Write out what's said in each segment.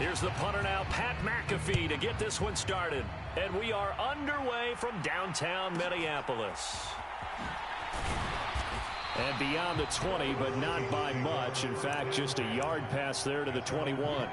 Here's the punter now, Pat McAfee, to get this one started. And we are underway from downtown Minneapolis. And beyond the 20, but not by much. In fact, just a yard pass there to the 21.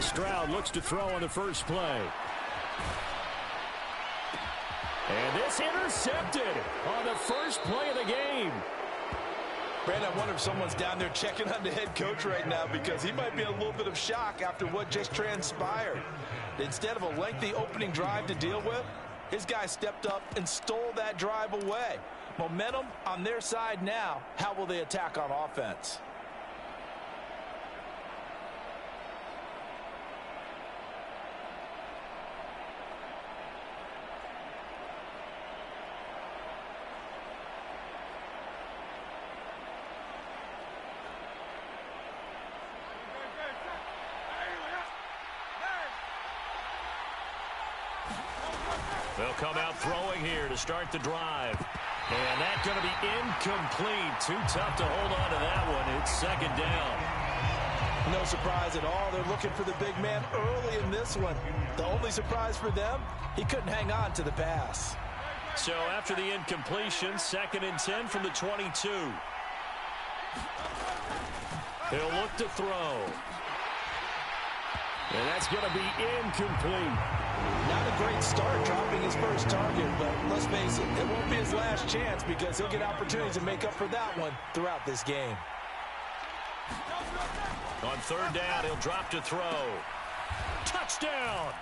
Stroud looks to throw on the first play. And this intercepted on the first play of the game. Brandon, I wonder if someone's down there checking on the head coach right now, because he might be in a little bit of shock after what just transpired. Instead of a lengthy opening drive to deal with, his guy stepped up and stole that drive away. Momentum on their side now. How will they attack on offense? They'll come out throwing here to start the drive. And that's going to be incomplete. Too tough to hold on to that one. It's second down. No surprise at all. They're looking for the big man early in this one. The only surprise for them, he couldn't hang on to the pass. So after the incompletion, 2nd and 10 from the 22. He'll look to throw. And that's going to be incomplete. Not a great start dropping his first target, but let's face it, it won't be his last chance, because he'll get opportunities to make up for that one throughout this game. On 3rd down, he'll drop to throw. Touchdown!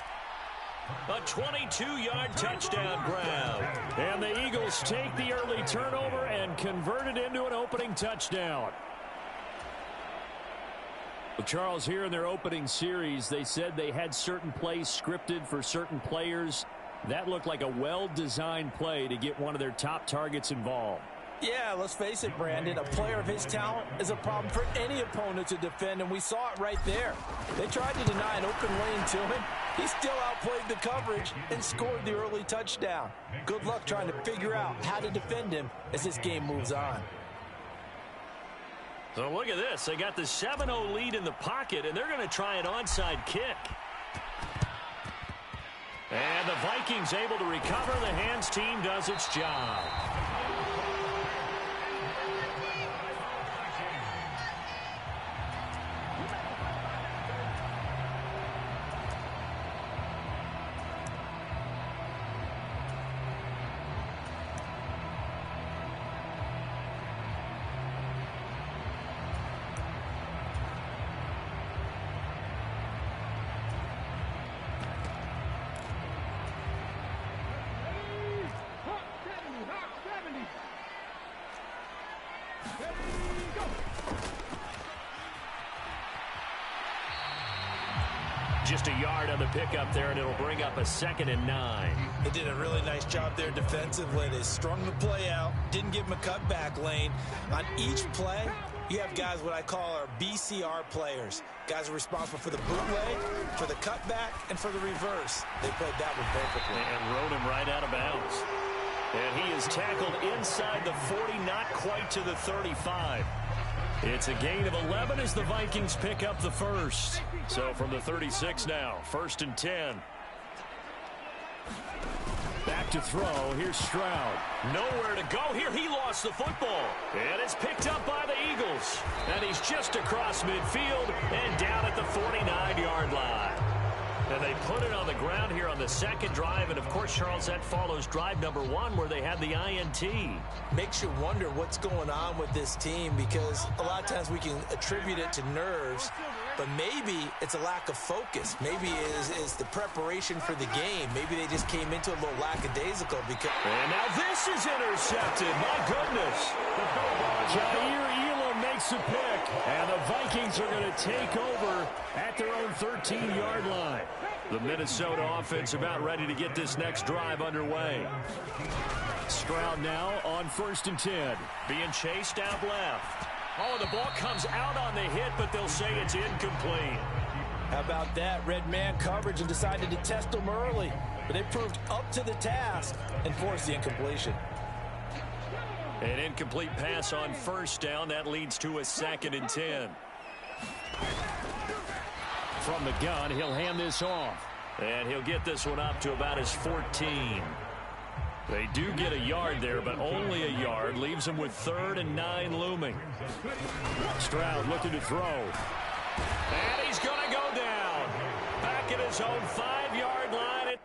A 22-yard touchdown grab. And the Eagles take the early turnover and convert it into an opening touchdown. Charles, here in their opening series, they said they had certain plays scripted for certain players. That looked like a well-designed play to get one of their top targets involved. Yeah, let's face it, Brandon. A player of his talent is a problem for any opponent to defend, and we saw it right there. They tried to deny an open lane to him. He still outplayed the coverage and scored the early touchdown. Good luck trying to figure out how to defend him as this game moves on. So look at this. They got the 7-0 lead in the pocket, and they're going to try an onside kick. And the Vikings able to recover. The hands team does its job. Just a yard on the pickup there, and it'll bring up a 2nd and 9. They did a really nice job there defensively. They strung the play out, didn't give him a cutback lane. On each play, you have guys what I call our BCR players. Guys are responsible for the bootleg, for the cutback, and for the reverse. They played that one perfectly. And rode him right out of bounds. And he is tackled inside the 40, not quite to the 35. It's a gain of 11 as the Vikings pick up the first. So from the 36 now, 1st and 10. Back to throw. Here's Stroud. Nowhere to go here. He lost the football. And it's picked up by the Eagles. And he's just across midfield and down at the 49-yard line. And they put it on the ground here on the second drive. And, of course, Charles, that follows drive number 1 where they had the INT. Makes you wonder what's going on with this team, because a lot of times we can attribute it to nerves, but maybe it's a lack of focus. Maybe it's the preparation for the game. Maybe they just came into a little lackadaisical. And now this is intercepted. My goodness. Jair Elam makes a pick, and the Vikings are going to take over at their own 13-yard line. The Minnesota offense about ready to get this next drive underway. Stroud now on 1st and 10. Being chased out left. Oh, the ball comes out on the hit, but they'll say it's incomplete. How about that? Red man coverage and decided to test them early. But they proved up to the task and forced the incompletion. An incomplete pass on 1st down. That leads to a 2nd and 10. From the gun, he'll hand this off. And he'll get this one up to about his 14. They do get a yard there, but only a yard. Leaves him with 3rd and 9 looming. Stroud looking to throw. And he's going to go down. Back at his own 5-yard line.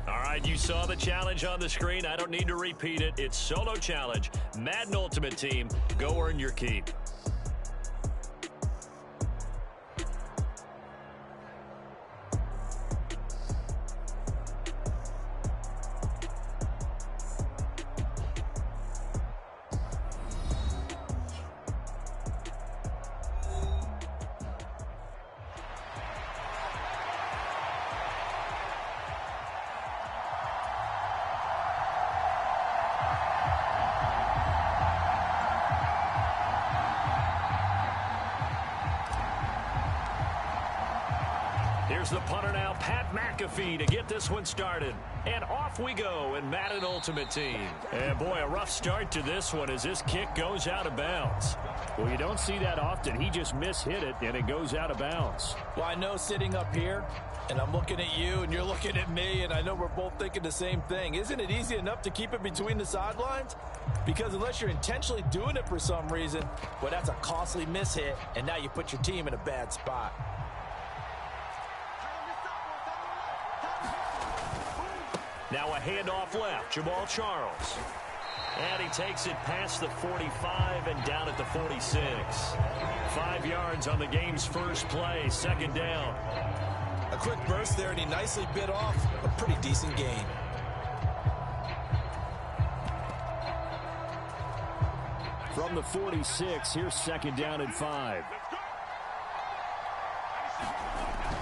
All right, you saw the challenge on the screen. I don't need to repeat it. It's solo challenge. Madden Ultimate Team. Go earn your keep. Here's the punter now, Pat McAfee, to get this one started. And off we go in Madden Ultimate Team. And boy, a rough start to this one as this kick goes out of bounds. Well, you don't see that often. He just mishit it, and it goes out of bounds. Well, I know sitting up here, and I'm looking at you, and you're looking at me, and I know we're both thinking the same thing. Isn't it easy enough to keep it between the sidelines? Because unless you're intentionally doing it for some reason, well, that's a costly mishit, and now you put your team in a bad spot. Now a handoff left, Jamal Charles. And he takes it past the 45 and down at the 46. 5 yards on the game's first play, second down. A quick burst there, and he nicely bit off a pretty decent gain. From the 46, here's second down and 5.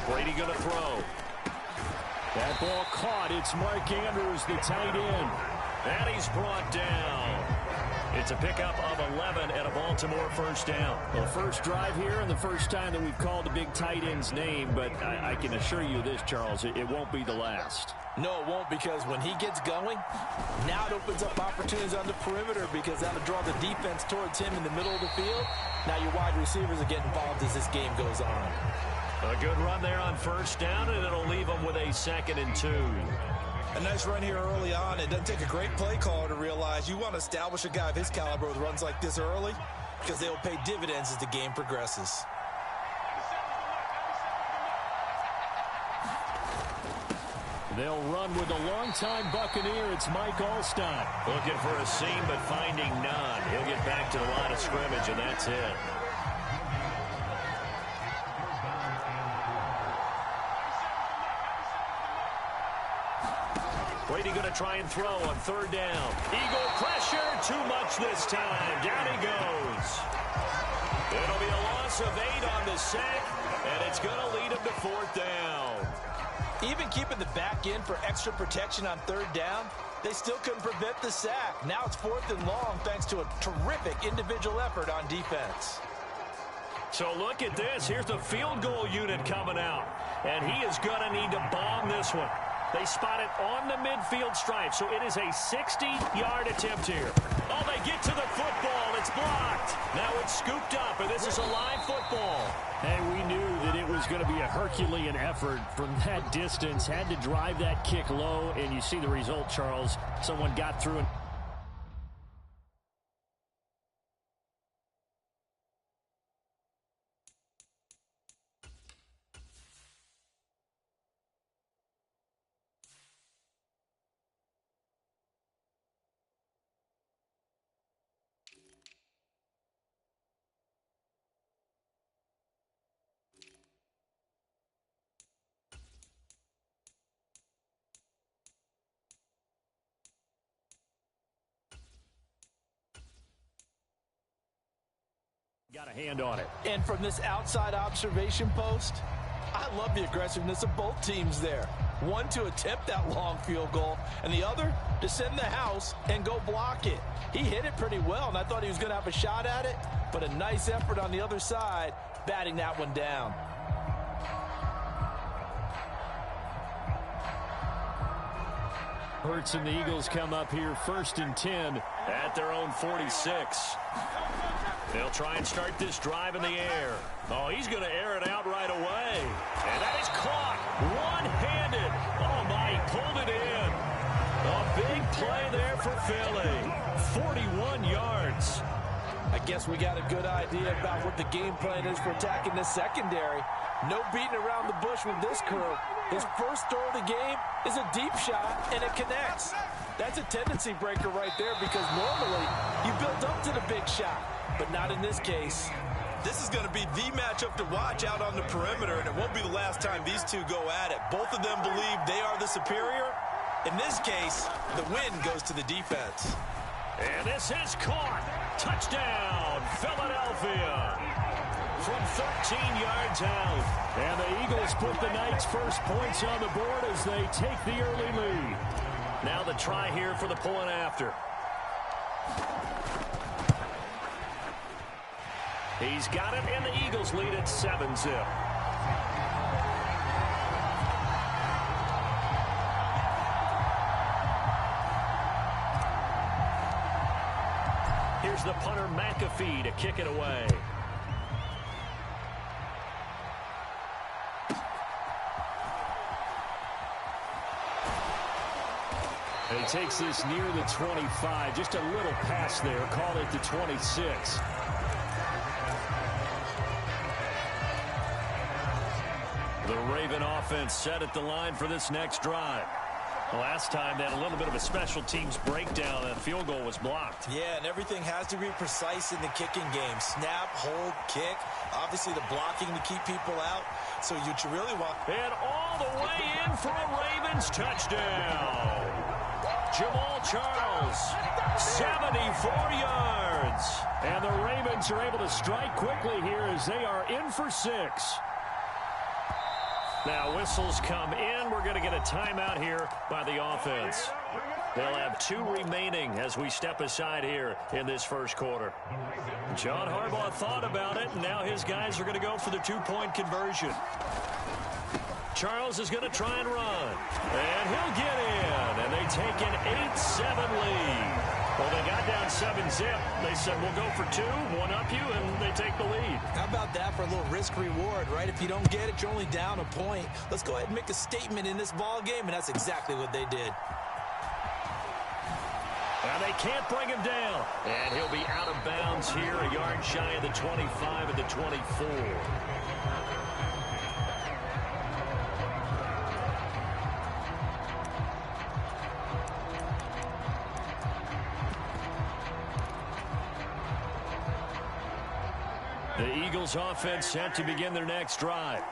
Brady going to throw. That ball caught. It's Mark Andrews, the tight end. And he's brought down. It's a pickup of 11 and a Baltimore first down. Well, first drive here and the first time that we've called the big tight end's name, but I can assure you this, Charles, it won't be the last. No, it won't, because when he gets going, now it opens up opportunities on the perimeter, because that'll draw the defense towards him in the middle of the field. Now your wide receivers are getting involved as this game goes on. A good run there on first down, and it'll leave them with a 2nd and 2. A nice run here early on. It doesn't take a great play caller to realize you want to establish a guy of his caliber with runs like this early, because they'll pay dividends as the game progresses. They'll run with a longtime Buccaneer. It's Mike Alstott. Looking for a seam, but finding none. He'll get back to the line of scrimmage, and that's it. Brady going to try and throw on third down. Eagle pressure, too much this time. Down he goes. It'll be a loss of 8 on the sack, and it's going to lead him to fourth down. Even keeping the back in for extra protection on third down, they still couldn't prevent the sack. Now it's 4th and long thanks to a terrific individual effort on defense. So look at this. Here's the field goal unit coming out, and he is going to need to bomb this one. They spot it on the midfield stripe, so it is a 60-yard attempt here. Oh, they get to the football. It's blocked. Now it's scooped up, and this is a live football. Hey, we knew that it was going to be a Herculean effort from that distance. Had to drive that kick low, and you see the result, Charles. Someone got through and got a hand on it. And from this outside observation post, I love the aggressiveness of both teams there. One to attempt that long field goal, and the other to send the house and go block it. He hit it pretty well, and I thought he was going to have a shot at it, but a nice effort on the other side, batting that one down. Hurts and the Eagles come up here 1st and 10 at their own 46. They'll try and start this drive in the air. Oh, he's going to air it out right away. And that is caught one-handed. Oh, my, he pulled it in. A big play there for Philly. 41 yards. I guess we got a good idea about what the game plan is for attacking this secondary. No beating around the bush with this crew. His first throw of the game is a deep shot, and it connects. That's a tendency breaker right there, because normally you build up to the big shot, but not in this case. This is going to be the matchup to watch out on the perimeter, and it won't be the last time these two go at it. Both of them believe they are the superior. In this case, the win goes to the defense. And this is caught. Touchdown, Philadelphia. From 13 yards out. And the Eagles put the Knights' first points on the board as they take the early lead. Now the try here for the point after. He's got it, and the Eagles lead at 7-zip. Here's the punter, McAfee, to kick it away. And he takes this near the 25. Just a little pass there. Call it the 26. The Raven offense set at the line for this next drive. Last time they had a little bit of a special teams breakdown. That field goal was blocked. Yeah, and everything has to be precise in the kicking game. Snap, hold, kick. Obviously the blocking to keep people out. So you really want... And all the way in for a Ravens touchdown. Jamal Charles, 74 yards. And the Ravens are able to strike quickly here as they are in for 6. Now whistles come in. We're going to get a timeout here by the offense. They'll have 2 remaining as we step aside here in this first quarter. John Harbaugh thought about it, and now his guys are going to go for the 2-point conversion. Charles is going to try and run, and he'll get in, and they take an 8-7 lead. Well, they got down 7-zip. They said, we'll go for 2, one up you, and they take the lead. How about that for a little risk-reward, right? If you don't get it, you're only down a point. Let's go ahead and make a statement in this ball game, and that's exactly what they did. Now they can't bring him down. And he'll be out of bounds here, a yard shy of the 25 at the 24. The Eagles offense set to begin their next drive.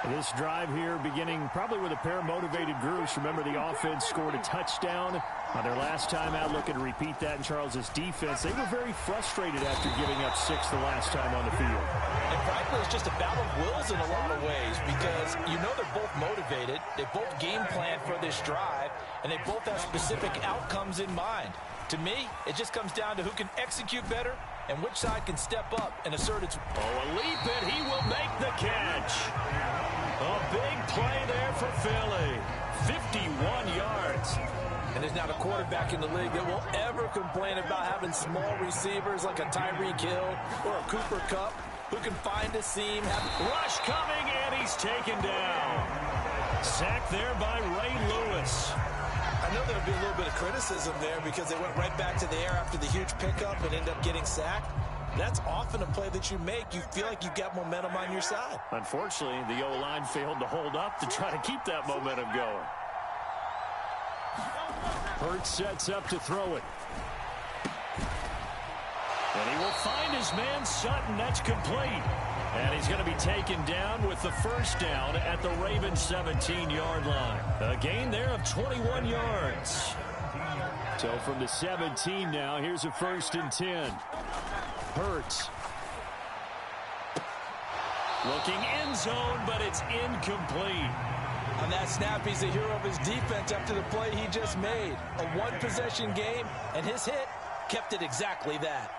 This drive here beginning probably with a pair of motivated groups. Remember, the offense scored a touchdown on their last time out. Looking to repeat that in Charles's defense. They were very frustrated after giving up 6 the last time on the field. And frankly, it's just a battle of wills in a lot of ways because you know they're both motivated. They both game plan for this drive, and they both have specific outcomes in mind. To me, it just comes down to who can execute better and which side can step up and assert its... Oh, a leap, and he will make the catch. A big play there for Philly. 51 yards. And there's not a quarterback in the league that will ever complain about having small receivers like a Tyreek Hill or a Cooper Kupp who can find a seam. Rush coming, and he's taken down. Sacked there by Ray Lewis. I know there'll be a little bit of criticism there because they went right back to the air after the huge pickup and ended up getting sacked. That's often a play that you make. You feel like you've got momentum on your side. Unfortunately, the O-line failed to hold up to try to keep that momentum going. Hurts sets up to throw it. And he will find his man Sutton. That's complete. And he's going to be taken down with the first down at the Ravens 17-yard line. A gain there of 21 yards. So from the 17 now, here's a 1st and 10. Hurts. Looking end zone, but it's incomplete. On that snap, he's the hero of his defense after the play he just made. A one-possession game, and his hit kept it exactly that.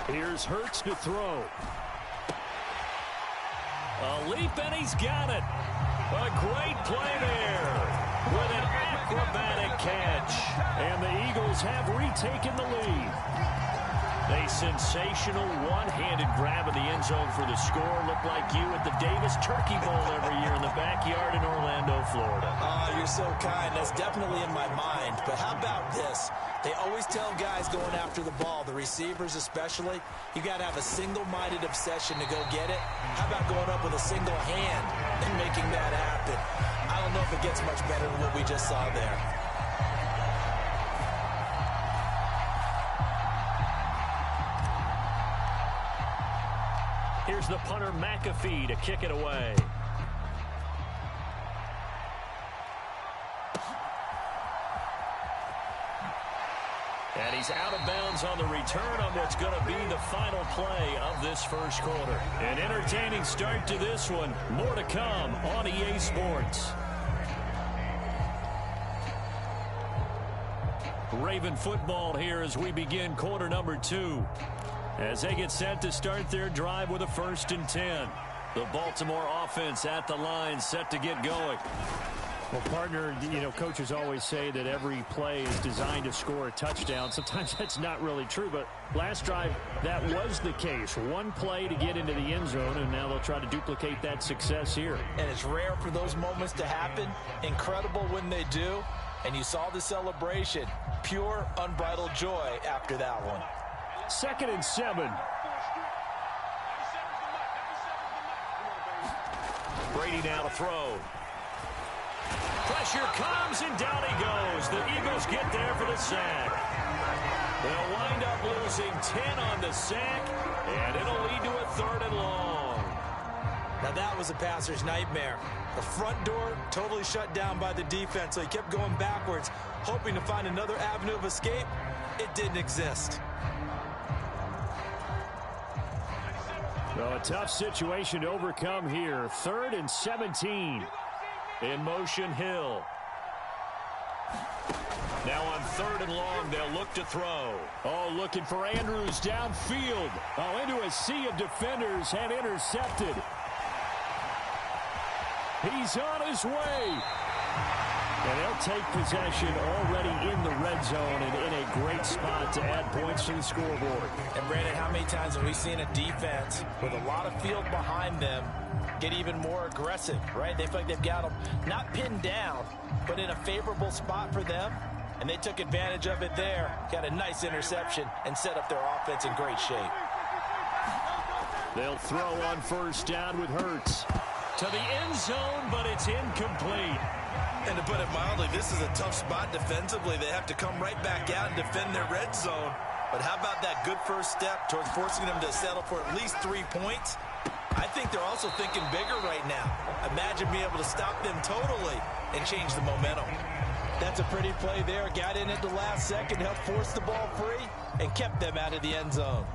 Here's Hurts to throw. A leap, and he's got it. A great play there with an acrobatic catch. And the Eagles have retaken the lead. A sensational one-handed grab in the end zone for the score. Looked like you at the Davis Turkey Bowl every year in the backyard in Orlando, Florida. Oh, you're so kind. That's definitely in my mind. But how about this? They always tell guys going after the ball, the receivers especially, you got to have a single-minded obsession to go get it. How about going up with a single hand and making that happen? I don't know if it gets much better than what we just saw there. Here's the punter McAfee to kick it away. And he's out of bounds on the return on what's going to be the final play of this first quarter. An entertaining start to this one. More to come on EA Sports. Raven football here as we begin quarter number 2. As they get set to start their drive with a 1st and 10. The Baltimore offense at the line, set to get going. Well, partner, you know, coaches always say that every play is designed to score a touchdown. Sometimes that's not really true, but last drive, that was the case. One play to get into the end zone, and now they'll try to duplicate that success here. And it's rare for those moments to happen. Incredible when they do. And you saw the celebration. Pure, unbridled joy after that one. 2nd and 7. Brady now to throw. Pressure comes, and down he goes. The Eagles get there for the sack. They'll wind up losing 10 on the sack, and it'll lead to a 3rd and long. Now that was a passer's nightmare. The front door totally shut down by the defense, so he kept going backwards, hoping to find another avenue of escape. It didn't exist. Well, a tough situation to overcome here. 3rd and 17. In motion, Hill. Now on 3rd and long, they'll look to throw. Oh, looking for Andrews downfield. Oh, into a sea of defenders and intercepted. He's on his way. And they'll take possession already in the red zone and in a great spot to add points to the scoreboard. And Brandon, how many times have we seen a defense with a lot of field behind them get even more aggressive, right? They feel like they've got them not pinned down, but in a favorable spot for them. And they took advantage of it there, got a nice interception, and set up their offense in great shape. They'll throw on 1st down with Hurts. To the end zone, but it's incomplete. And to put it mildly, this is a tough spot defensively. They have to come right back out and defend their red zone. But how about that good first step towards forcing them to settle for at least 3 points? I think they're also thinking bigger right now. Imagine being able to stop them totally and change the momentum. That's a pretty play there. Got in at the last second, helped force the ball free, and kept them out of the end zone.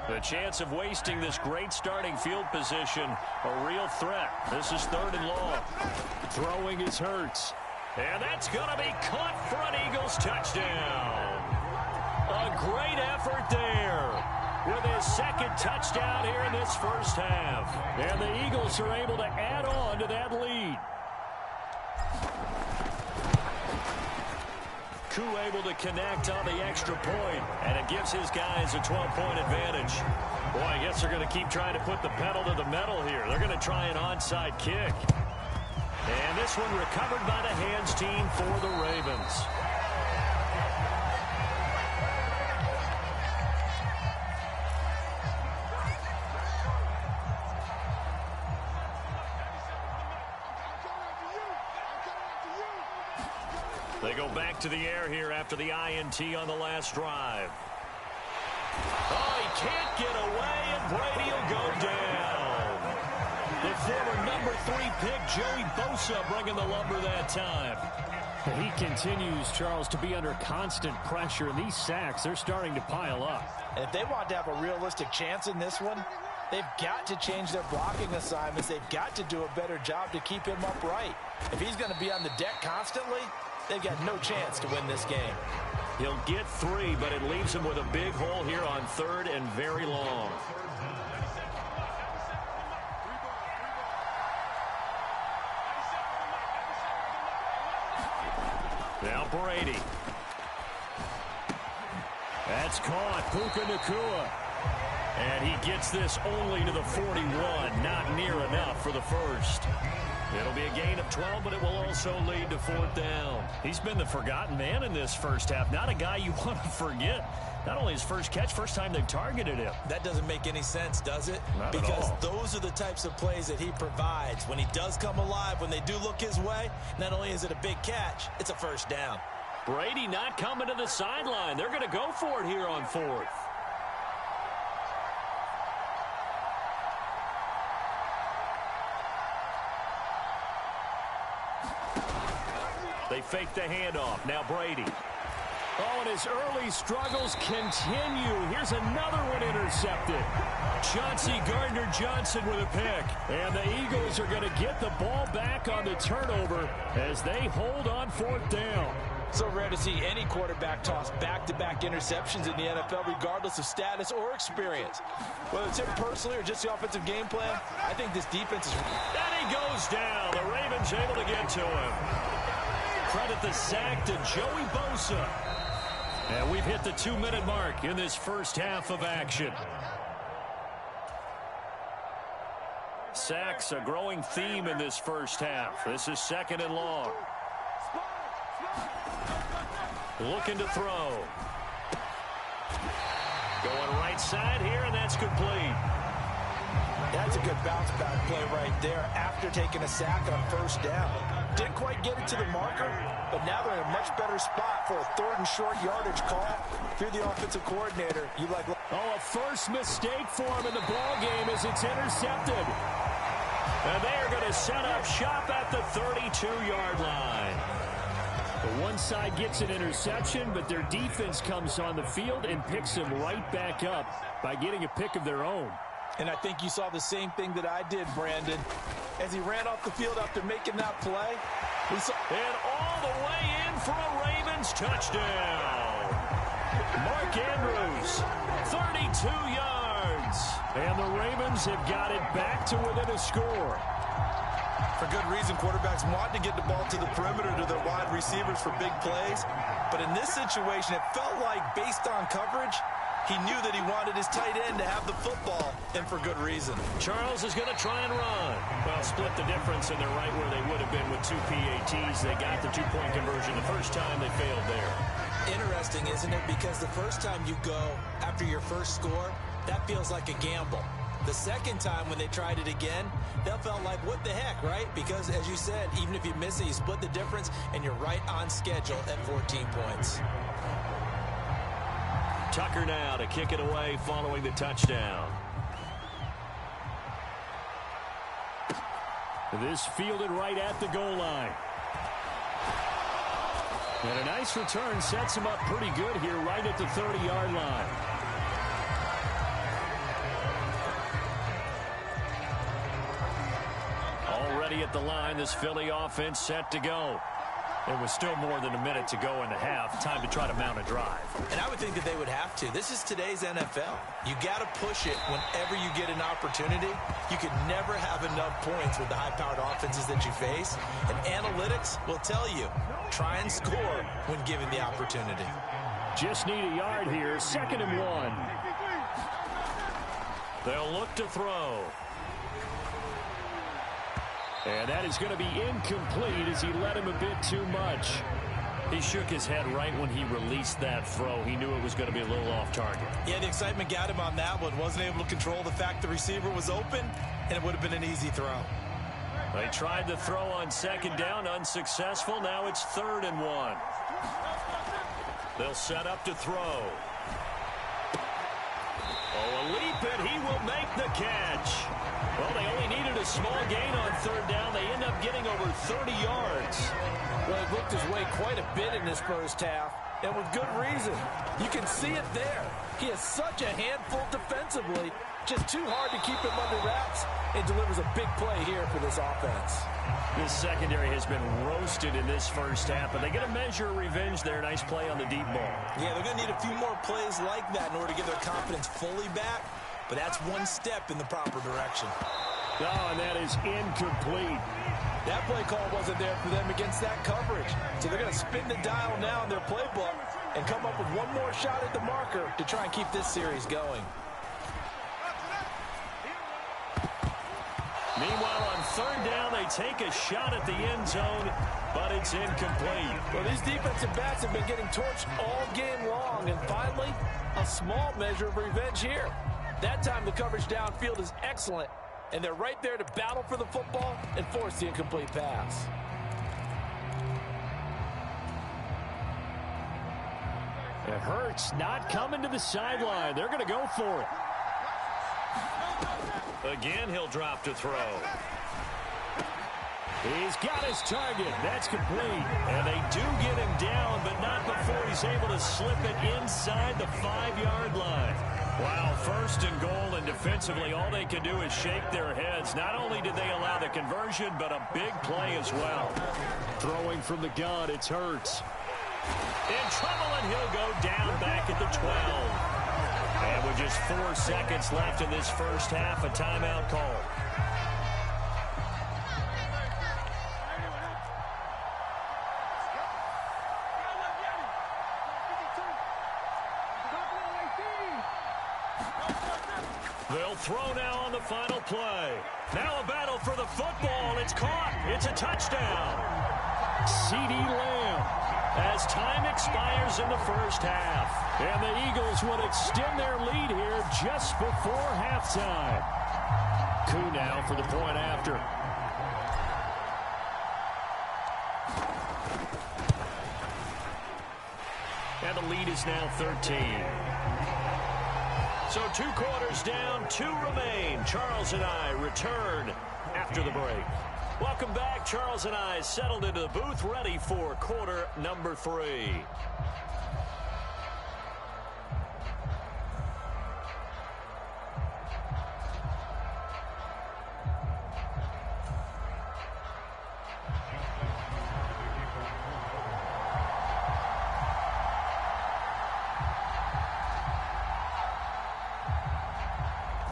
The chance of wasting this great starting field position, a real threat. This is 3rd and long. Throwing is Hurts. And that's going to be caught for an Eagles touchdown. A great effort there with his 2nd touchdown here in this first half. And the Eagles are able to add on to that lead. Koo able to connect on the extra point, and it gives his guys a 12-point advantage. Boy, I guess they're going to keep trying to put the pedal to the metal here. They're going to try an onside kick. And this one recovered by the hands team for the Ravens. They go back to the air here after the INT on the last drive. Oh, he can't get away, and Brady will go down. The former number 3 pick, Joey Bosa, bringing the lumber that time. He continues, Charles, to be under constant pressure, and these sacks, they're starting to pile up. And if they want to have a realistic chance in this one, they've got to change their blocking assignments. They've got to do a better job to keep him upright. If he's going to be on the deck constantly, they've got no chance to win this game. He'll get 3, but it leaves him with a big hole here on 3rd and very long. Now Brady. That's caught. Puka Nacua. And he gets this only to the 41. Not near enough for the first. It'll be a gain of 12, but it will also lead to 4th down. He's been the forgotten man in this first half. Not a guy you want to forget. Not only his first catch, first time they've targeted him. That doesn't make any sense, does it? Not because at all. Those are the types of plays that he provides. When he does come alive, when they do look his way, not only is it a big catch, it's a first down. Brady not coming to the sideline. They're going to go for it here on 4th. They fake the handoff. Now Brady. Oh, and his early struggles continue. Here's another one intercepted. Chauncey Gardner-Johnson with a pick. And the Eagles are going to get the ball back on the turnover as they hold on 4th down. So rare to see any quarterback toss back-to-back interceptions in the NFL, regardless of status or experience. Whether it's him personally or just the offensive game plan, I think this defense is... And he goes down. The Ravens able to get to him. Credit the sack to Joey Bosa. And we've hit the 2-minute mark in this first half of action. Sacks, a growing theme in this first half. This is 2nd and long. Looking to throw. Going right side here, and that's complete. That's a good bounce back play right there after taking a sack on first down. Didn't quite get it to the marker, but now they're in a much better spot for a third and short yardage call. If you're the offensive coordinator, you like... Oh, a first mistake for him in the ball game as it's intercepted. And they are going to set up shop at the 32-yard line. The one side gets an interception, but their defense comes on the field and picks them right back up by getting a pick of their own. And I think you saw the same thing that I did, Brandon. As he ran off the field after making that play, we saw... And all the way in for a Ravens touchdown. Mark Andrews, 32 yards. And the Ravens have got it back to within a score. For good reason, quarterbacks want to get the ball to the perimeter to their wide receivers for big plays. But in this situation, it felt like, based on coverage, he knew that he wanted his tight end to have the football, and for good reason. Charles is going to try and run. Well, split the difference, and they're right where they would have been with 2 PATs. They got the 2-point conversion the first time. They failed there. Interesting, isn't it? Because the first time you go after your first score, that feels like a gamble. The second time when they tried it again, that felt like, what the heck, right? Because, as you said, even if you miss it, you split the difference, and you're right on schedule at 14 points. Tucker now to kick it away following the touchdown. This fielded right at the goal line. And a nice return sets him up pretty good here right at the 30-yard line. Already at the line, this Philly offense set to go. There was still more than a minute to go in the half. Time to try to mount a drive. And I would think that they would have to. This is today's NFL. You got to push it whenever you get an opportunity. You can never have enough points with the high-powered offenses that you face. And analytics will tell you, try and score when given the opportunity. Just need a yard here. 2nd and 1. They'll look to throw. And that is going to be incomplete as he led him a bit too much. He shook his head right when he released that throw. He knew it was going to be a little off target. Yeah, the excitement got him on that one. Wasn't able to control the fact the receiver was open, and it would have been an easy throw. They tried to throw on 2nd down, unsuccessful. Now it's 3rd and 1. They'll set up to throw. Oh, a leap, and he will make the catch. Well, they only needed a small gain on 3rd down. They end up getting over 30 yards. Well, he looked his way quite a bit in this first half, and with good reason. You can see it there. He is such a handful defensively, just too hard to keep him under wraps, and delivers a big play here for this offense. This secondary has been roasted in this first half, but they get a measure of revenge there. Nice play on the deep ball. Yeah, they're going to need a few more plays like that in order to get their confidence fully back. But that's one step in the proper direction. Oh, and that is incomplete. That play call wasn't there for them against that coverage. So they're going to spin the dial now in their playbook and come up with one more shot at the marker to try and keep this series going. Meanwhile, on 3rd down, they take a shot at the end zone, but it's incomplete. Well, these defensive backs have been getting torched all game long, and finally, a small measure of revenge here. That time the coverage downfield is excellent, and they're right there to battle for the football and force the incomplete pass. It hurts not coming to the sideline. They're going to go for it. Again, he'll drop to throw. He's got his target. That's complete. And they do get him down, but not before he's able to slip it inside the 5-yard line. Wow, 1st and goal, and defensively, all they can do is shake their heads. Not only did they allow the conversion, but a big play as well. Throwing from the gun, it's Hurts. In trouble, and he'll go down back at the 12. And with just 4 seconds left in this first half, a timeout call. They'll throw now on the final play. Now a battle for the football. It's caught. It's a touchdown. CeeDee Lamb as time expires in the first half. And the Eagles will extend their lead here just before halftime. Koo now for the point after. And the lead is now 13. So 2 quarters down, 2 remain. Charles and I return after the break. Welcome back. Charles and I settled into the booth, ready for quarter number 3.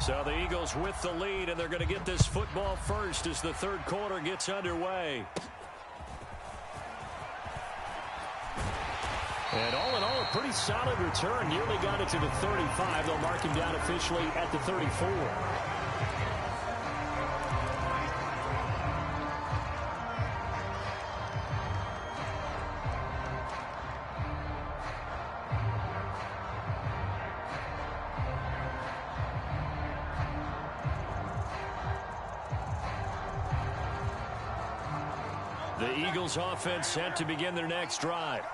So the Eagles with the lead, and they're going to get this football first as the third quarter gets underway. And all in all, a pretty solid return. Nearly got it to the 35. They'll mark him down officially at the 34. The Eagles offense set to begin their next drive.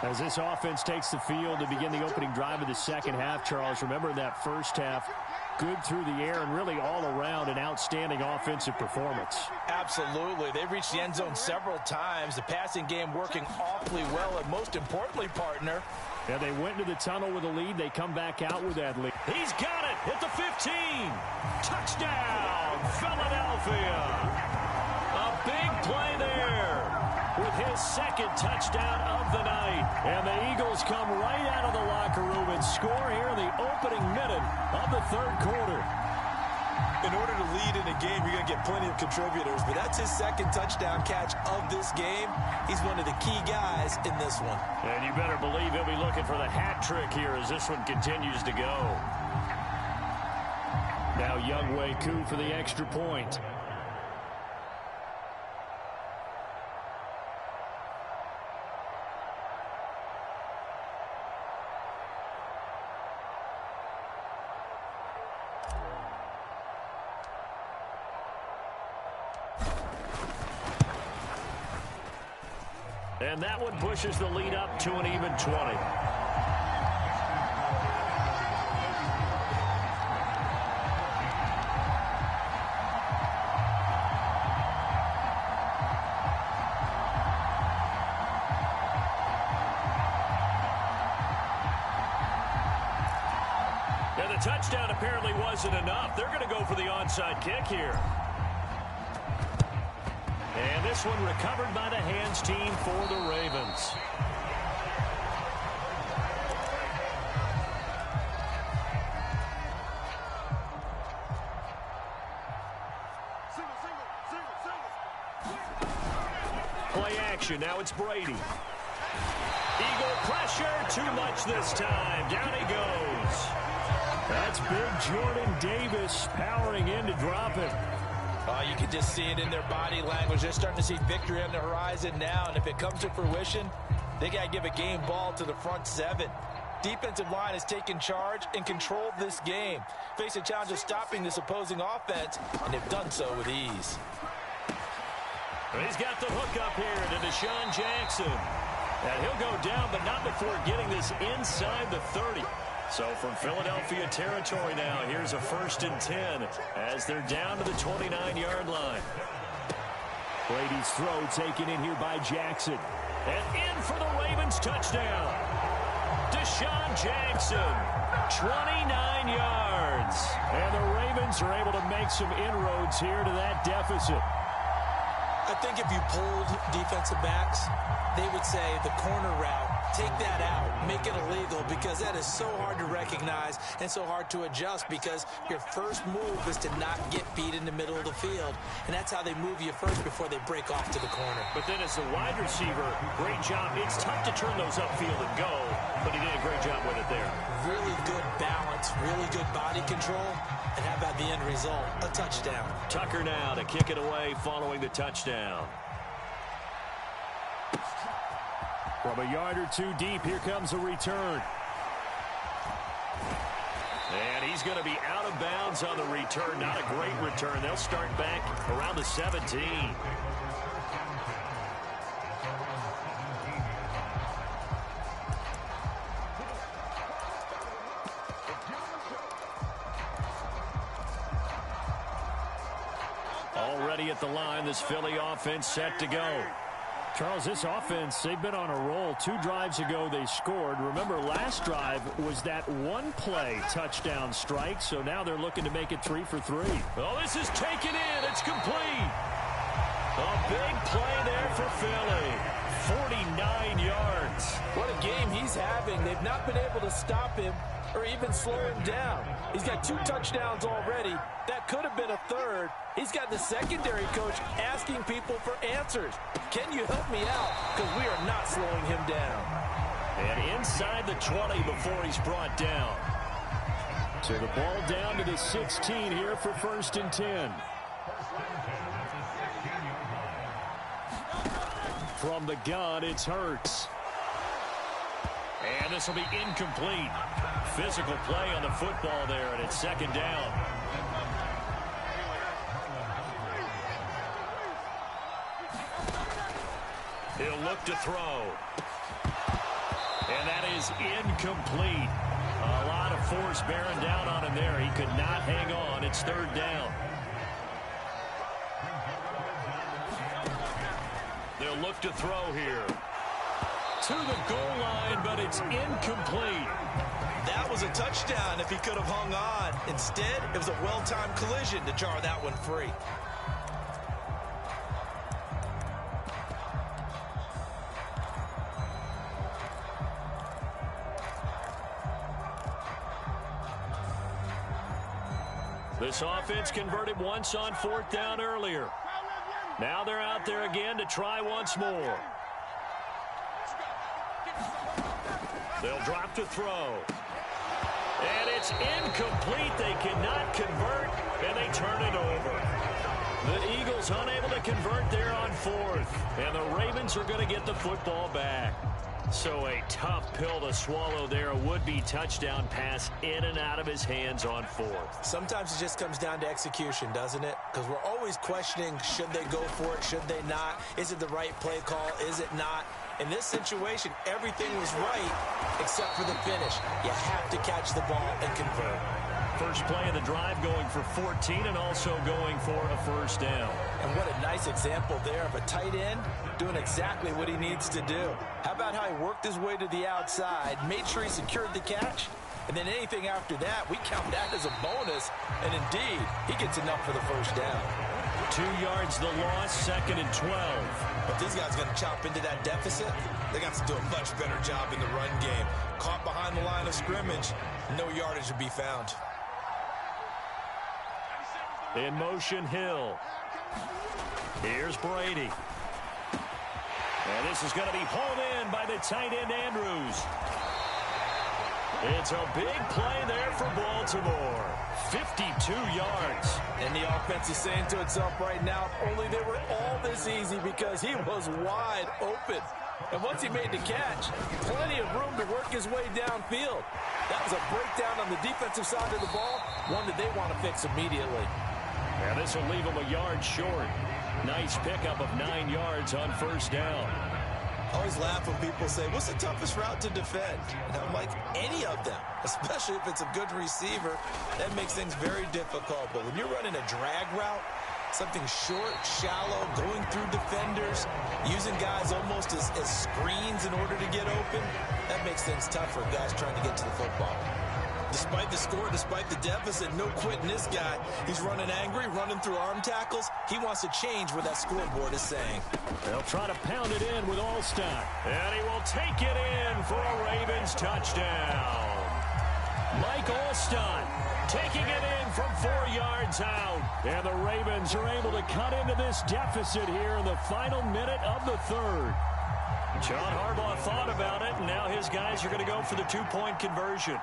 As this offense takes the field to begin the opening drive of the second half, Charles, remember that first half, good through the air and really all around an outstanding offensive performance. Absolutely. They've reached the end zone several times. The passing game working awfully well, and most importantly, partner. Yeah, they went into the tunnel with a lead. They come back out with that lead. He's got it at the 15. Touchdown, Philadelphia. A big play there with his second touchdown of the night. And the Eagles come right out of the locker room and score here in the opening minute of the third quarter. In order to lead in a game, you're going to get plenty of contributors, but that's his second touchdown catch of this game. He's one of the key guys in this one. And you better believe he'll be looking for the hat trick here as this one continues to go. Now Younghoe Koo for the extra point. And that one pushes the lead up to an even 20. And the touchdown apparently wasn't enough. They're going to go for the onside kick here. And this one recovered by the hands team for the Ravens. Play action. Now it's Brady. Eagle pressure. Too much this time. Down he goes. That's big Jordan Davis powering in to drop it. You can just see it in their body language. They're starting to see victory on the horizon now, and if it comes to fruition, they got to give a game ball to the front 7. Defensive line has taken charge and controlled this game. Face a challenge of stopping this opposing offense, and they've done so with ease. He's got the hook up here to Deshaun Jackson. And he'll go down, but not before getting this inside the 30. So from Philadelphia territory now, here's a 1st and 10 as they're down to the 29-yard line. Brady's throw taken in here by Jackson. And in for the Ravens touchdown. Deshaun Jackson, 29 yards. And the Ravens are able to make some inroads here to that deficit. I think if you polled defensive backs, they would say the corner route, take that out, make it illegal, because that is so hard to recognize and so hard to adjust, because your first move is to not get beat in the middle of the field, and that's how they move you first before they break off to the corner. But then as a wide receiver, great job. It's tough to turn those upfield and go, but he did a great job with it there. Really good balance, really good body control, and how about the end result? A touchdown. Tucker now to kick it away following the touchdown. From a yard or two deep, here comes a return. And he's going to be out of bounds on the return. Not a great return. They'll start back around the 17. Already at the line, this Philly offense set to go. Charles, this offense, they've been on a roll. 2 drives ago, they scored. Remember, last drive was that one-play touchdown strike, so now they're looking to make it 3 for 3. Oh, this is taken in. It's complete. A big play there for Philly. 49 yards. What a game he's having. They've not been able to stop him or even slow him down. He's got 2 touchdowns already. That could have been a third. He's got the secondary coach asking people for answers. Can you help me out? Because we are not slowing him down. And inside the 20 before he's brought down. So the ball down to the 16 here for 1st and 10. From the gun, it's Hurts. And this will be incomplete. Physical play on the football there, and it's 2nd down. He'll look to throw. And that is incomplete. A lot of force bearing down on him there. He could not hang on. It's 3rd down. They'll look to throw here. To the goal line, but it's incomplete. That was a touchdown if he could have hung on. Instead, it was a well-timed collision to jar that one free. This offense converted once on 4th down earlier. Now they're out there again to try once more. They'll drop to throw. And it's incomplete. They cannot convert, and they turn it over. The Eagles unable to convert there on 4th. And the Ravens are going to get the football back. So a tough pill to swallow there. A would-be touchdown pass in and out of his hands on 4th. Sometimes it just comes down to execution, doesn't it? Because we're always questioning, should they go for it, should they not? Is it the right play call, is it not? In this situation, everything was right except for the finish. You have to catch the ball and convert. First play of the drive going for 14 and also going for a 1st down. And what a nice example there of a tight end doing exactly what he needs to do. How about how he worked his way to the outside, made sure he secured the catch, and then anything after that, we count that as a bonus. And indeed, he gets enough for the 1st down. 2 yards the loss, 2nd and 12. If these guys are going to chop into that deficit, they got to do a much better job in the run game. Caught behind the line of scrimmage, no yardage to be found. In motion, Hill. Here's Brady. And this is going to be hauled in by the tight end, Andrews. It's a big play there for Baltimore. 52 yards. And the offense is saying to itself right now, only they were all this easy because he was wide open. And once he made the catch, plenty of room to work his way downfield. That was a breakdown on the defensive side of the ball, one that they want to fix immediately. And this will leave him a yard short. Nice pickup of 9 yards on 1st down. I always laugh when people say, what's the toughest route to defend? And I'm like, any of them, especially if it's a good receiver. That makes things very difficult. But when you're running a drag route, something short, shallow, going through defenders, using guys almost as screens in order to get open, that makes things tough for guys trying to get to the football. Despite the score, despite the deficit, no quitting this guy. He's running angry, running through arm tackles. He wants to change what that scoreboard is saying. They'll try to pound it in with Alstott. And he will take it in for a Ravens touchdown. Mike Alstott taking it in from 4 yards out. And the Ravens are able to cut into this deficit here in the final minute of the 3rd. John Harbaugh thought about it, and now his guys are going to go for the 2-point conversion.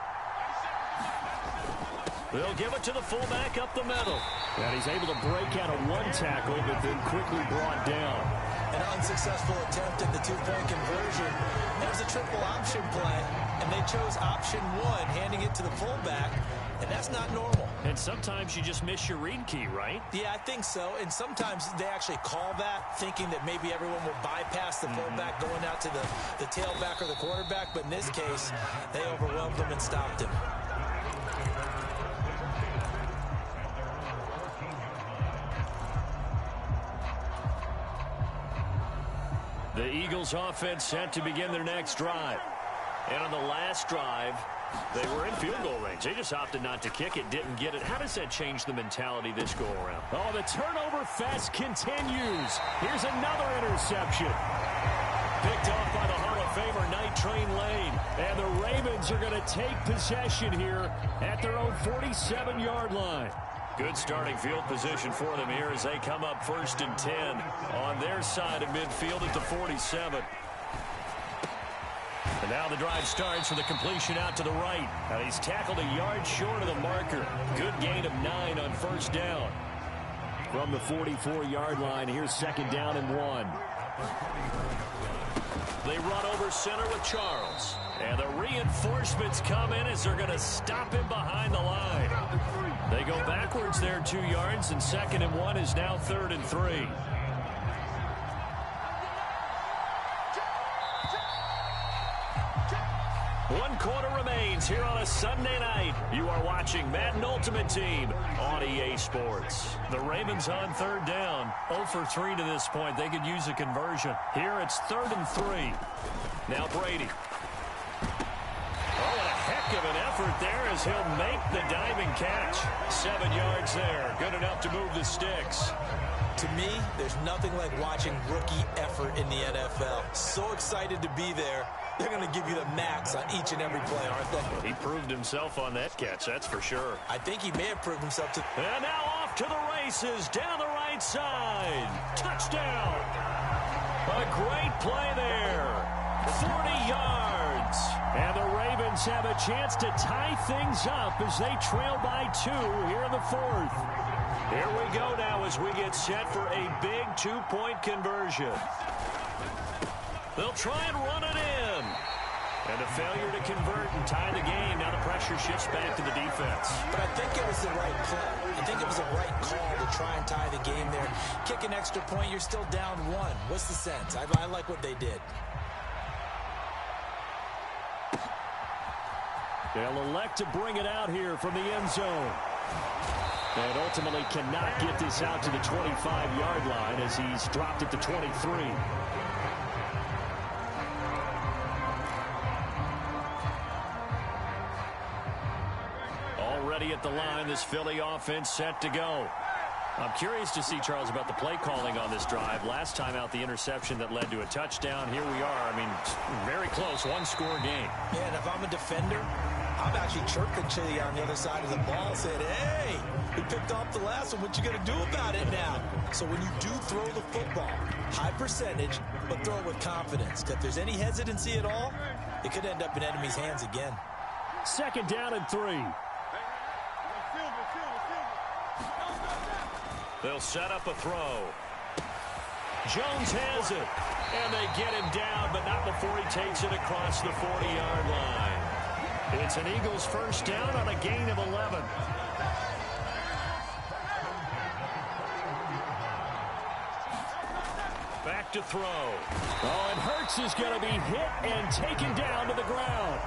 They'll give it to the fullback up the middle. And he's able to break out of 1 tackle, but then quickly brought down. An unsuccessful attempt at the 2-point conversion. It was a triple option play, and they chose option 1, handing it to the fullback. and that's not normal. And sometimes you just miss your read key, right? Yeah, I think so. And sometimes they actually call that, thinking that maybe everyone will bypass the fullback going out to the tailback or the quarterback. But in this case, they overwhelmed him and stopped him. The Eagles offense set to begin their next drive. And on the last drive, they were in field goal range. They just opted not to kick it, didn't get it. How does that change the mentality this go-around? Oh, the turnover fest continues. Here's another interception. Picked off by the Hall of Famer, Night Train Lane. And the Ravens are going to take possession here at their own 47-yard line. Good starting field position for them here as they come up 1st and 10 on their side of midfield at the 47. And now the drive starts with a completion out to the right. And he's tackled a yard short of the marker. Good gain of 9 on 1st down. From the 44-yard line, here's 2nd down and 1. They run over center with Charles. And the reinforcements come in as they're going to stop him behind the line. They go backwards there 2 yards, and 2nd and 1 is now 3rd and 3. One quarter remains here on a Sunday night. You are watching Madden Ultimate Team on EA Sports. The Ravens on 3rd down. 0 for 3 to this point. They could use a conversion. Here it's 3rd and 3. Now Brady. Oh, and a heck of an effort there as he'll make the diving catch. 7 yards there. Good enough to move the sticks. To me, there's nothing like watching rookie effort in the NFL. So excited to be there. They're going to give you the max on each and every play, aren't they? He proved himself on that catch, that's for sure. I think he may have proved himself to... And now off to the races, down the right side. Touchdown. A great play there. 40 yards. And the Ravens have a chance to tie things up as they trail by 2 here in the 4th. Here we go now as we get set for a big 2-point conversion. They'll try and run it in. And a failure to convert and tie the game. Now the pressure shifts back to the defense. But I think it was the right play. I think it was the right call to try and tie the game there. Kick an extra point, you're still down 1. What's the sense? I like what they did. They'll elect to bring it out here from the end zone. And ultimately cannot get this out to the 25-yard line as he's dropped at the 23. Already at the line, this Philly offense set to go. I'm curious to see, Charles, about the play calling on this drive. Last time out, the interception that led to a touchdown. Here we are. I mean, very close, one-score game. Yeah, and if I'm a defender, I'm actually chirping to you on the other side of the ball, saying, hey, we picked off the last one. What you going to do about it now? So when you do throw the football, high percentage, but throw it with confidence. Because if there's any hesitancy at all, it could end up in enemy's hands again. 2nd down and 3. They'll set up a throw. Jones has it. And they get him down, but not before he takes it across the 40-yard line. It's an Eagles 1st down on a gain of 11. Back to throw. Oh, and Hurts is going to be hit and taken down to the ground.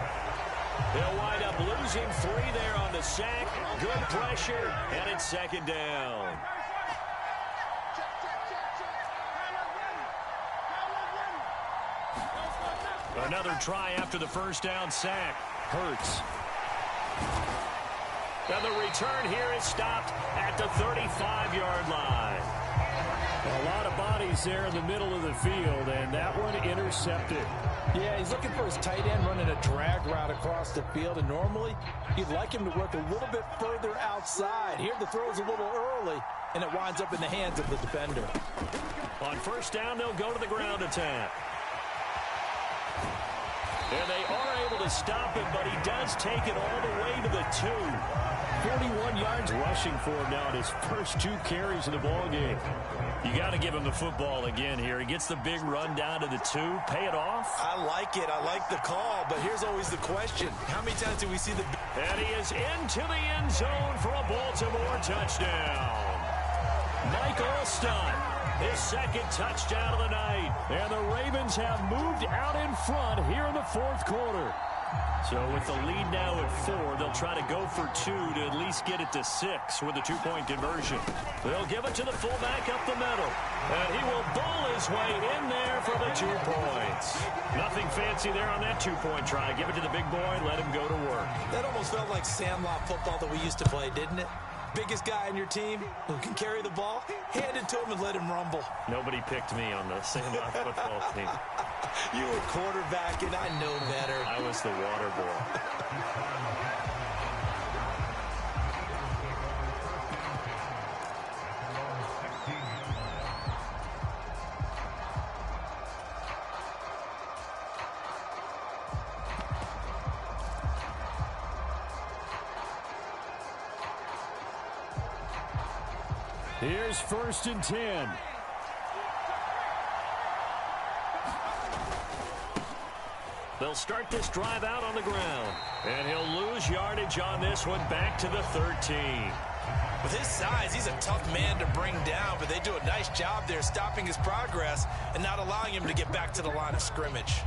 They'll wind up losing 3 there on the sack. Good pressure, and it's 2nd down. Another try after the 1st down sack. Hurts. And the return here is stopped at the 35-yard line. A lot of bodies there in the middle of the field, and that one intercepted. Yeah, he's looking for his tight end running a drag route across the field, and normally you'd like him to work a little bit further outside. Here the throw's a little early, and it winds up in the hands of the defender. On 1st down, they'll go to the ground attack. And they are able to stop him, but he does take it all the way to the 2. 41 yards yards rushing for him now in his first 2 carries of the ball game. You got to give him the football again here. He gets the big run down to the 2. Pay it off. I like it. I like the call, but here's always the question. How many times do we see the... And he is into the end zone for a Baltimore touchdown. Mike Alstott, his second touchdown of the night. And the Ravens have moved out in front here in the 4th quarter. So with the lead now at 4, they'll try to go for 2 to at least get it to 6 with a 2-point conversion. They'll give it to the fullback up the middle. And he will bowl his way in there for the 2 points. Nothing fancy there on that 2-point try. Give it to the big boy, let him go to work. That almost felt like Sandlot football that we used to play, didn't it? Biggest guy on your team who can carry the ball, hand it to him and let him rumble. Nobody picked me on the Sandlot football team. You were quarterback, and I know better. I was the water boy. Here's 1st and 10. They'll start this drive out on the ground. And he'll lose yardage on this one back to the 13. With his size, he's a tough man to bring down, but they do a nice job there stopping his progress and not allowing him to get back to the line of scrimmage.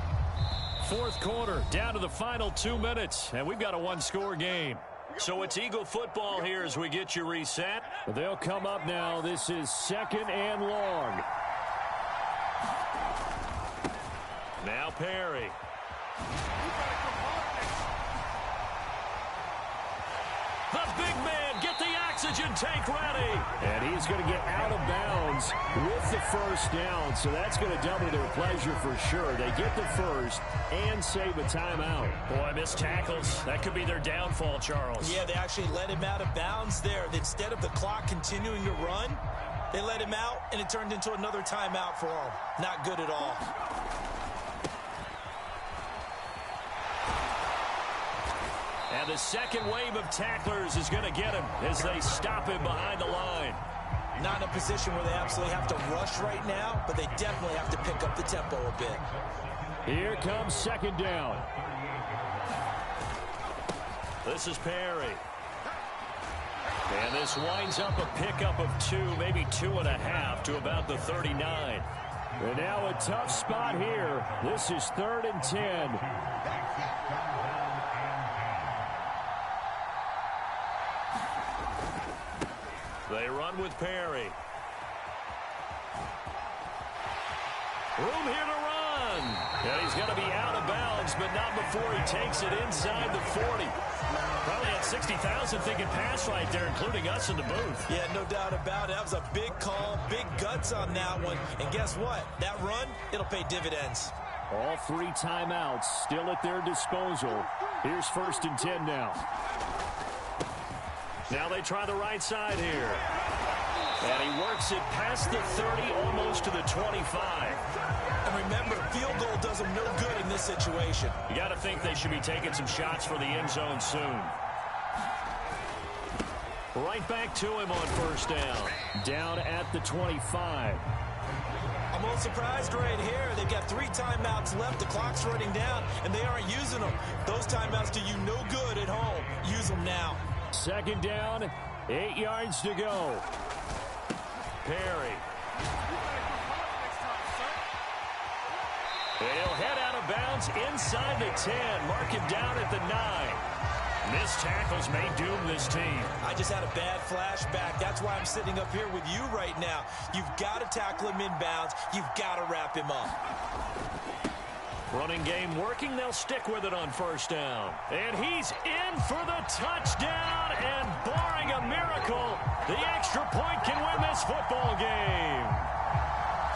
4th quarter, down to the final 2 minutes, and we've got a 1-score game. So it's Eagle football here as we get you reset. They'll come up now. This is 2nd and long. Now Perry. The big man, get the oxygen tank ready. And he's going to get out of bounds with the 1st down. So that's going to double their pleasure for sure. They get the 1st and save a timeout. Boy, missed tackles. That could be their downfall, Charles. Yeah, they actually let him out of bounds there. Instead of the clock continuing to run, they let him out, and it turned into another timeout for him. Not good at all. And the second wave of tacklers is going to get him as they stop him behind the line. Not in a position where they absolutely have to rush right now, but they definitely have to pick up the tempo a bit. Here comes 2nd down. This is Perry. And this winds up a pickup of 2, maybe 2.5 to about the 39. And now a tough spot here. This is 3rd and 10. They run with Perry. Room here to run. And he's going to be out of bounds, but not before he takes it inside the 40. Probably had 60,000 thinking pass right there, including us in the booth. Yeah, no doubt about it. That was a big call, big guts on that one. And guess what? That run, it'll pay dividends. All 3 timeouts still at their disposal. Here's 1st and 10 now. Now they try the right side here. And he works it past the 30, almost to the 25. And remember, field goal does him no good in this situation. You got to think they should be taking some shots for the end zone soon. Right back to him on 1st down. Down at the 25. I'm a little surprised right here. They've got 3 timeouts left. The clock's running down, and they aren't using them. Those timeouts do you no good at home. Use them now. 2nd down, 8 yards to go. Perry. And he'll head out of bounds inside the 10. Mark him down at the 9. Missed tackles may doom this team. I just had a bad flashback. That's why I'm sitting up here with you right now. You've got to tackle him inbounds. You've got to wrap him up. Running game working. They'll stick with it on 1st down. And he's in for the touchdown. And barring a miracle, the extra point can win this football game.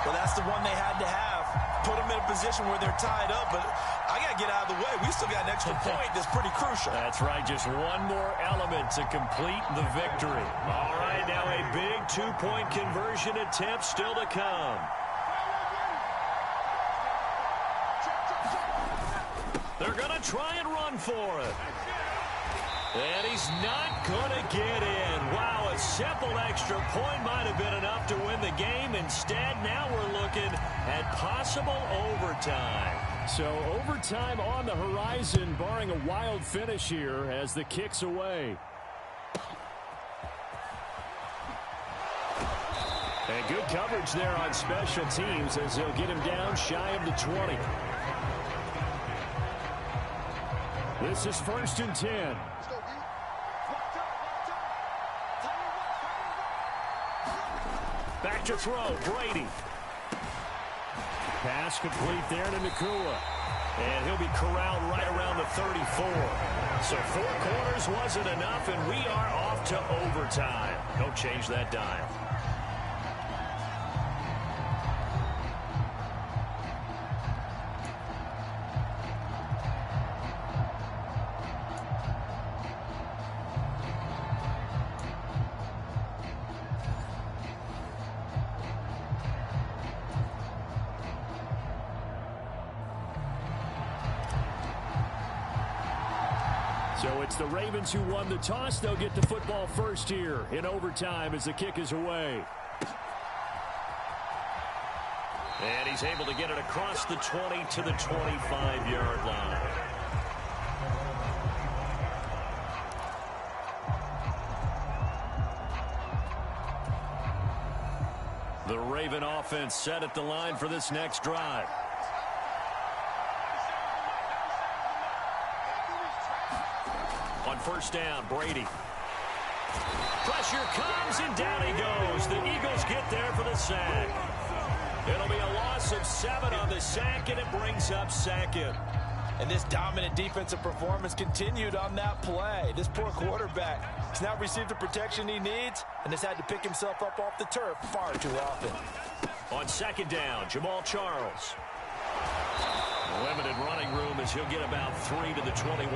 Well, that's the one they had to have. Put them in a position where they're tied up. But I got to get out of the way. We still got an extra point that's pretty crucial. That's right. Just one more element to complete the victory. All right, now a big 2-point conversion attempt still to come. They're going to try and run for it. And he's not going to get in. Wow. simple extra point might have been enough to win the game. Instead, now we're looking at possible overtime. So overtime on the horizon, barring a wild finish here as the kick's away. And good coverage there on special teams as they'll get him down shy of the 20. This is 1st and 10. Back to throw, Brady. Pass complete there to Nakua. And he'll be corralled right around the 34. So 4 quarters wasn't enough, and we are off to overtime. Don't change that dial. So it's the Ravens who won the toss. They'll get the football first here in overtime as the kick is away. And he's able to get it across the 20 to the 25-yard line. The Raven offense set at the line for this next drive. On 1st down, Brady. Pressure comes, and down he goes. The Eagles get there for the sack. It'll be a loss of 7 on the sack, and it brings up 2nd. And this dominant defensive performance continued on that play. This poor quarterback has now received the protection he needs and has had to pick himself up off the turf far too often. On 2nd down, Jamal Charles. Limited running room as he'll get about 3 to the 21.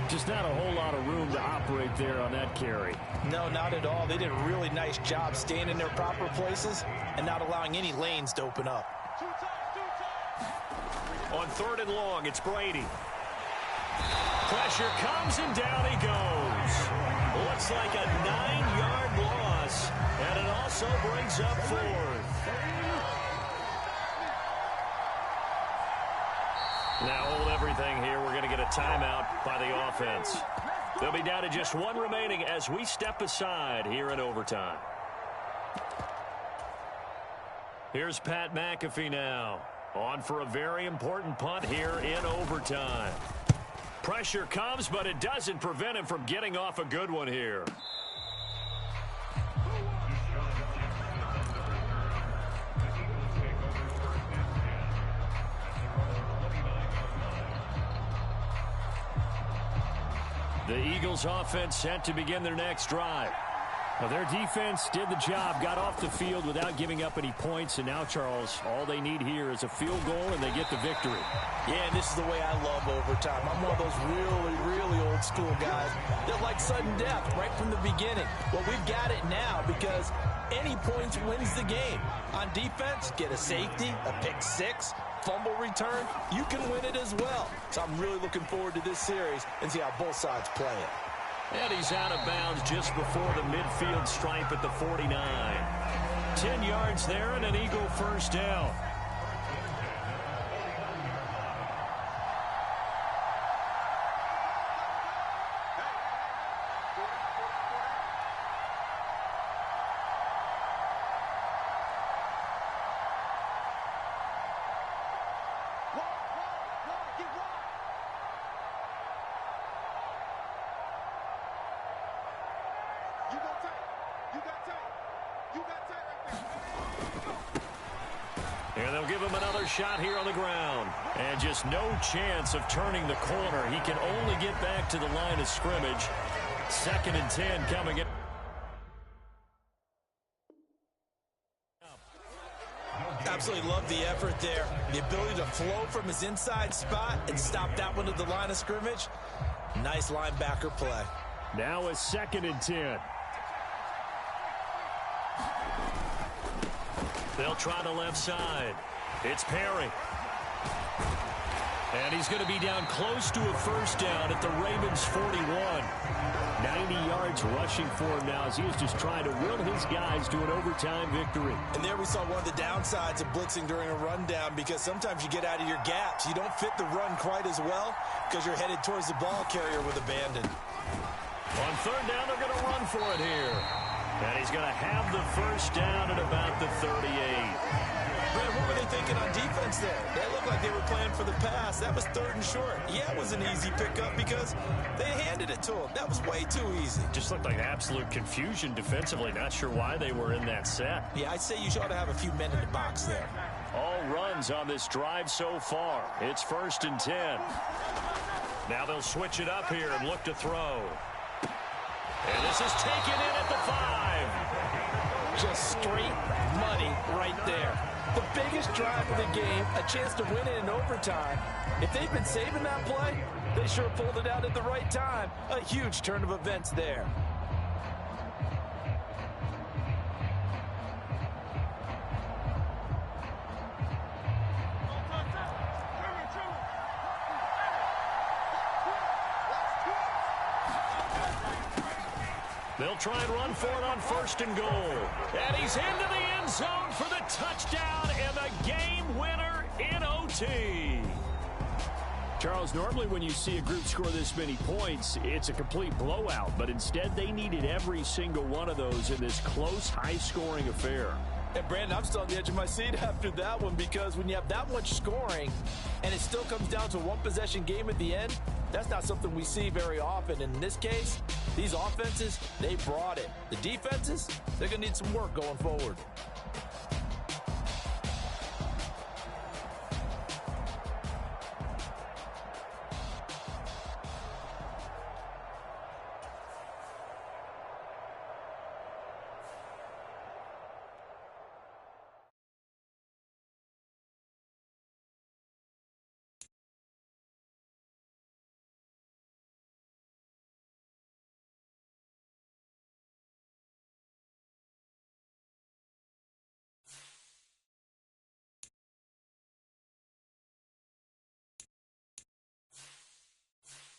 Just not a whole lot of room to operate there on that carry. No, not at all. They did a really nice job staying in their proper places and not allowing any lanes to open up. On 3rd and long, it's Brady. Pressure comes, and down he goes. Looks like a 9-yard loss, and it also brings up 4th. Now hold everything here. We're going to get a timeout by the offense. They'll be down to just 1 remaining as we step aside here in overtime. Here's Pat McAfee now. On for a very important punt here in overtime. Pressure comes, but it doesn't prevent him from getting off a good one here. The Eagles offense set to begin their next drive. Well, their defense did the job, got off the field without giving up any points, and now, Charles, all they need here is a field goal, and they get the victory. Yeah, and this is the way I love overtime. I'm one of those really, really old school guys that like sudden death right from the beginning. Well, we've got it now because any points wins the game. On defense, get a safety, a pick 6, fumble return, you can win it as well. So I'm really looking forward to this series and see how both sides play it. And he's out of bounds just before the midfield stripe at the 49. 10 yards there and an Eagle first down. And they'll give him another shot here on the ground. And just no chance of turning the corner. He can only get back to the line of scrimmage. 2nd and 10 coming in. Absolutely love the effort there. The ability to flow from his inside spot and stop that one at the line of scrimmage. Nice linebacker play. Now a 2nd and 10. They'll try the left side. It's Perry. And he's going to be down close to a first down at the Ravens' 41. 90 yards rushing for him now as he is just trying to will his guys to an overtime victory. And there we saw one of the downsides of blitzing during a rundown, because sometimes you get out of your gaps. You don't fit the run quite as well because you're headed towards the ball carrier with abandon. On third down, they're going to run for it here. And he's going to have the first down at about the 38. Brad, what were they thinking on defense there? They looked like they were playing for the pass. That was third and short. Yeah, it was an easy pickup because they handed it to him. That was way too easy. Just looked like absolute confusion defensively. Not sure why they were in that set. Yeah, I'd say you ought to have a few men in the box there. All runs on this drive so far. It's 1st and 10. Now they'll switch it up here and look to throw. And this is taken in at the 5. Just straight money right there. The biggest drive of the game, a chance to win it in overtime. If they've been saving that play, they sure pulled it out at the right time. A huge turn of events there. They'll try and run for it on 1st and goal. And he's into the end zone for the touchdown and the game winner in OT. Charles, normally when you see a group score this many points, it's a complete blowout. But instead, they needed every single one of those in this close, high-scoring affair. And Brandon, I'm still on the edge of my seat after that one, because when you have that much scoring and it still comes down to a one-possession game at the end, that's not something we see very often. And in this case, these offenses, they brought it. The defenses, they're going to need some work going forward.